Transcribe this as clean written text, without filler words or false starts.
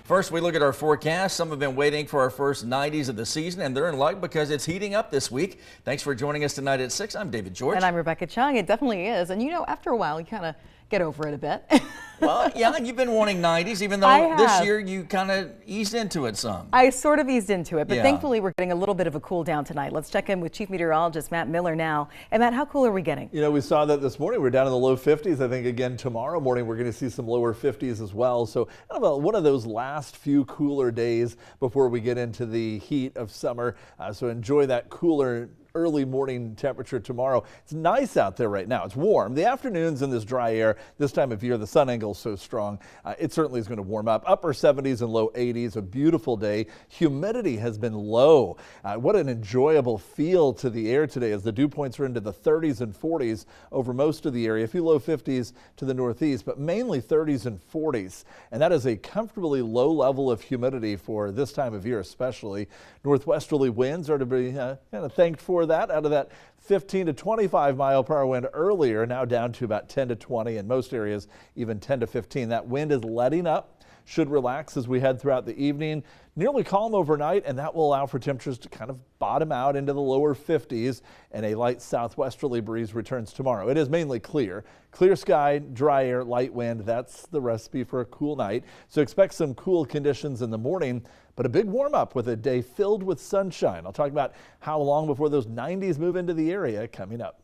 First, we look at our forecast. Some have been waiting for our first 90s of the season, and they're in luck because it's heating up this week. Thanks for joining us tonight at 6. I'm David George. And I'm Rebecca Chung. It definitely is. And you know, after a while, you kind of get over it a bit. Well, yeah, you've been wanting 90s, even though this year you kind of eased into it some. I sort of eased into it, but thankfully we're getting a little bit of a cool down tonight. Let's check in with Chief Meteorologist Matt Miller now. And Matt, how cool are we getting? You know, we saw that this morning. We're down in the low 50s. I think again tomorrow morning we're going to see some lower 50s as well. So kind of one of those last few cooler days before we get into the heat of summer. So enjoy that cooler early morning temperature tomorrow. It's nice out there right now. It's warm. The afternoons in this dry air, this time of year, the sun angle is so strong, it certainly is going to warm up. Upper 70s and low 80s, a beautiful day. Humidity has been low. What an enjoyable feel to the air today as the dew points are into the 30s and 40s over most of the area. A few low 50s to the northeast, but mainly 30s and 40s. And that is a comfortably low level of humidity for this time of year especially. Northwesterly winds are to be kind of thanked for that, out of that 15 to 25 mile per hour wind earlier, now down to about 10 to 20 in most areas, even 10 to 15. That wind is letting up, should relax as we head throughout the evening. Nearly calm overnight, and that will allow for temperatures to kind of bottom out into the lower 50s, and a light southwesterly breeze returns tomorrow. It is mainly clear. Clear sky, dry air, light wind. That's the recipe for a cool night. So expect some cool conditions in the morning, but a big warm up with a day filled with sunshine. I'll talk about how long before those 90s move into the area coming up.